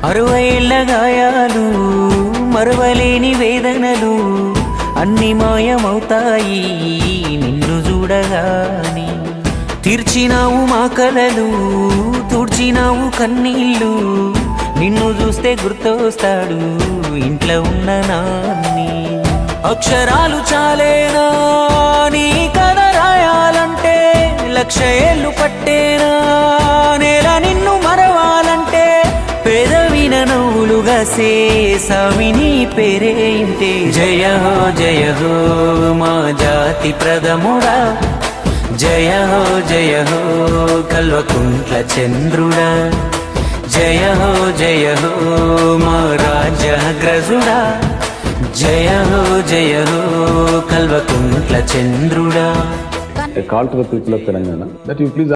60 ఏళ్ల గాయాలు మరువలేని వేదనలు అన్ని మాయమవుతాయి నిన్ను చూడగాని. తీర్చినావు మా కలలు తుడిచినావు కన్నీళ్ళు, నిన్ను చూస్తే గుర్తొస్తాడు ఇంట్లో ఉన్న నాన్ని. అక్షరాలు చాలేనా నీ కథ రాయాలంటే, 1,00,000 ఏళ్ళు పట్టేనా నేల నిన్ను మరవాలంటే. పెదవిన నవ్వులుగా సేసామి నీ పేరే ఇంటే. జయ హో మా జాతి ప్రథముడా, జయ హో కల్వకుంట్ల చంద్రుడా. జయ హో మా రాజ్యాగ్రజుడా, జయ హో Kalvakuntla చంద్రుడా. A call to the people of Telangana that you please